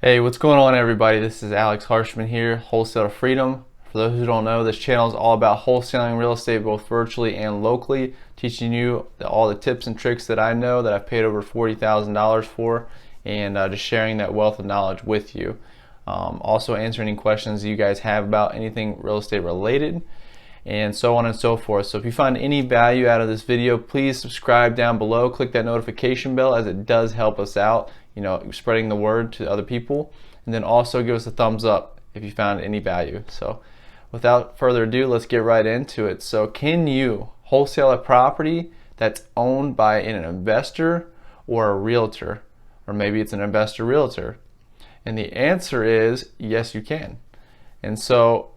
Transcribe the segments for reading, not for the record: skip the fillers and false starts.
Hey, what's going on, everybody? This is Alex Harshman here, Wholesale Freedom. For those who don't know, this channel is all about wholesaling real estate, both virtually and locally, teaching you all the tips and tricks that I know that I've paid over $40,000 for, and just sharing that wealth of knowledge with you. Also answering any questions you guys have about anything real estate related, and so on and so forth. So if you find any value out of this video, please subscribe down below, click that notification bell, as it does help us out, spreading the word to other people. And then also give us a thumbs up if you found any value. So without further ado, let's get right into it. So can you wholesale a property that's owned by an investor or a realtor? Or maybe it's an investor realtor. And the answer is yes, you can. And so,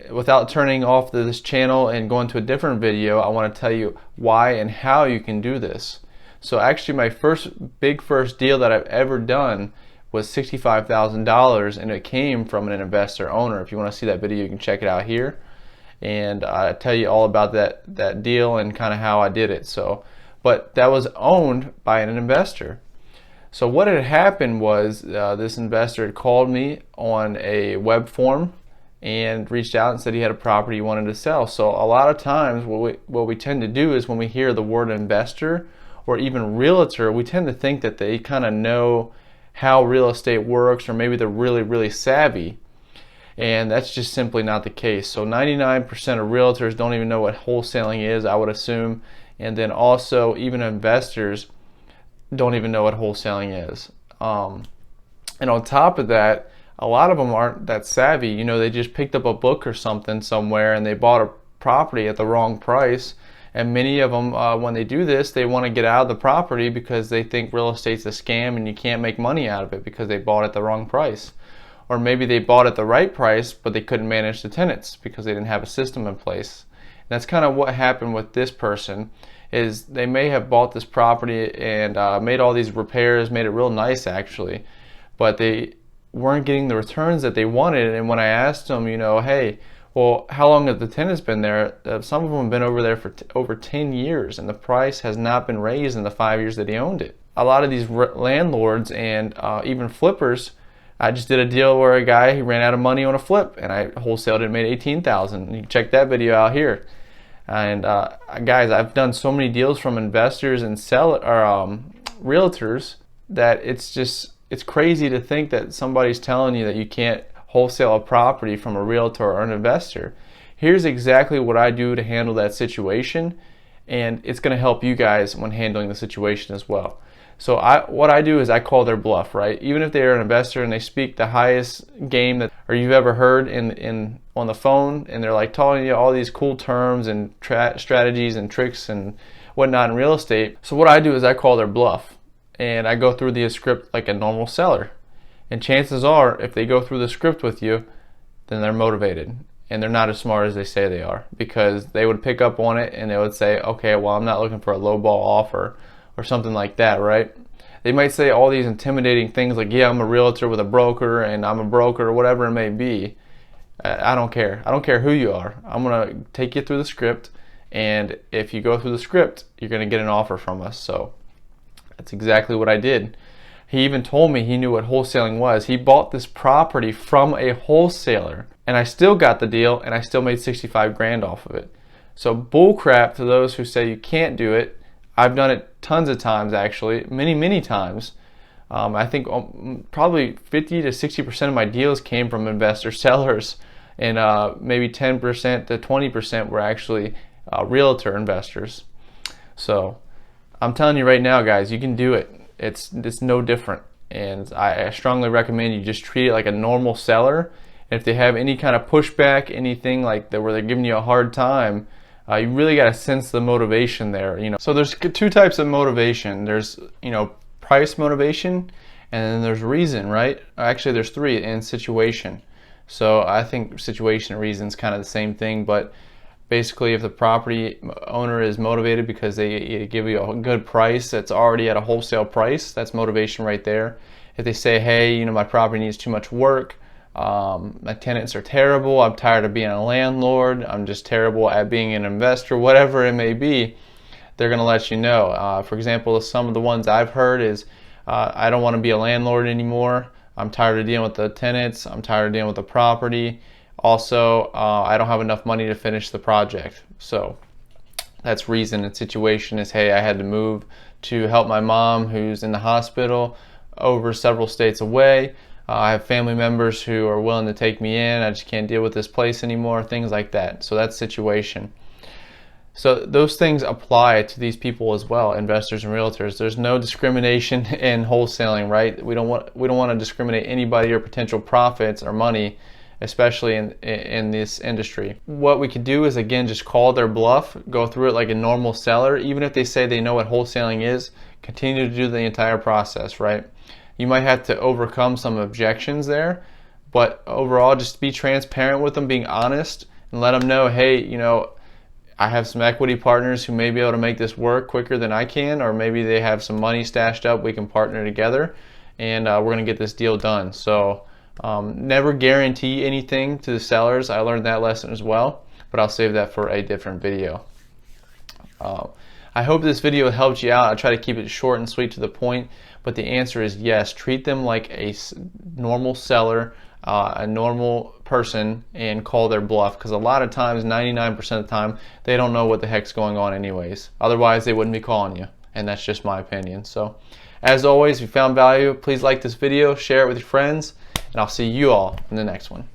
without turning off this channel and going to a different video, I want to tell you why and how you can do this. So actually, my first deal that I've ever done was $65,000, and it came from an investor owner. If you want to see that video, you can check it out here, and I tell you all about that deal and kind of how I did it. But that was owned by an investor. So what had happened was this investor had called me on a web form and reached out and said he had a property he wanted to sell. So a lot of times what we tend to do is when we hear the word investor or even realtor, we tend to think that they kind of know how real estate works, or maybe they're really savvy. And that's just simply not the case. So 99% of realtors don't even know what wholesaling is, I would assume. And then also even investors don't even know what wholesaling is. And on top of that, a lot of them aren't that savvy. They just picked up a book or something somewhere and they bought a property at the wrong price. And many of them, when they do this, they want to get out of the property because they think real estate's a scam and you can't make money out of it because they bought at the wrong price. Or maybe they bought at the right price, but they couldn't manage the tenants because they didn't have a system in place. And that's kind of what happened with this person. Is they may have bought this property and made all these repairs, made it real nice actually, but they weren't getting the returns that they wanted. And when I asked them, hey, well, how long have the tenants been there? Some of them have been over there for over 10 years, and the price has not been raised in the 5 years that he owned it. A lot of these landlords and even flippers, I just did a deal where a guy, he ran out of money on a flip, and I wholesaled it and made $18,000. You can check that video out here. And guys, I've done so many deals from investors and realtors that it's crazy to think that somebody's telling you that you can't wholesale a property from a realtor or an investor. Here's exactly what I do to handle that situation, and it's going to help you guys when handling the situation as well. So what I do is I call their bluff, right? Even if they're an investor and they speak the highest game that you've ever heard on the phone, and they're like telling you all these cool terms and strategies and tricks and whatnot in real estate. So what I do is I call their bluff, and I go through the script like a normal seller. And chances are, if they go through the script with you, then they're motivated. And they're not as smart as they say they are, because they would pick up on it and they would say, okay, well, I'm not looking for a lowball offer or something like that, right? They might say all these intimidating things like, yeah, I'm a realtor with a broker and I'm a broker or whatever it may be. I don't care. I don't care who you are. I'm going to take you through the script. And if you go through the script, you're going to get an offer from us. So that's exactly what I did. He even told me he knew what wholesaling was. He bought this property from a wholesaler, and I still got the deal, and I still made 65 grand off of it. So bull crap to those who say you can't do it. I've done it tons of times, actually, many times. I think probably 50 to 60% of my deals came from investor sellers, and maybe 10% to 20% were actually realtor investors. So I'm telling you right now, guys, you can do it. It's no different, and I strongly recommend you just treat it like a normal seller. And if they have any kind of pushback, anything like that where they're giving you a hard time, you really got to sense the motivation there. So there's two types of motivation. There's price motivation, and then there's reason, right? Actually, there's three, and situation. So I think situation and reason is kind of the same thing, but basically, if the property owner is motivated because they give you a good price that's already at a wholesale price, that's motivation right there. If they say, hey, my property needs too much work, my tenants are terrible, I'm tired of being a landlord, I'm just terrible at being an investor, whatever it may be, they're going to let you know. For example, some of the ones I've heard is, I don't want to be a landlord anymore. I'm tired of dealing with the tenants. I'm tired of dealing with the property. Also, I don't have enough money to finish the project. So that's reason and situation is, hey, I had to move to help my mom who's in the hospital over several states away. I have family members who are willing to take me in. I just can't deal with this place anymore, things like that. So that's situation. So those things apply to these people as well, investors and realtors. There's no discrimination in wholesaling, right? We don't want to discriminate anybody or potential profits or money, especially in this industry. What we could do is, again, just call their bluff, go through it like a normal seller. Even if they say they know what wholesaling is, continue to do the entire process, right? You might have to overcome some objections there, but overall, just be transparent with them, being honest, and let them know, hey, I have some equity partners who may be able to make this work quicker than I can, or maybe they have some money stashed up. We can partner together, and we're going to get this deal done. So never guarantee anything to the sellers. I learned that lesson as well, but I'll save that for a different video. I hope this video helped you out. I try to keep it short and sweet to the point, but the answer is yes. Treat them like a normal seller, a normal person, and call their bluff, because a lot of times, 99% of the time, they don't know what the heck's going on anyways. Otherwise, they wouldn't be calling you, and that's just my opinion. So as always, if you found value, please like this video, share it with your friends, and I'll see you all in the next one.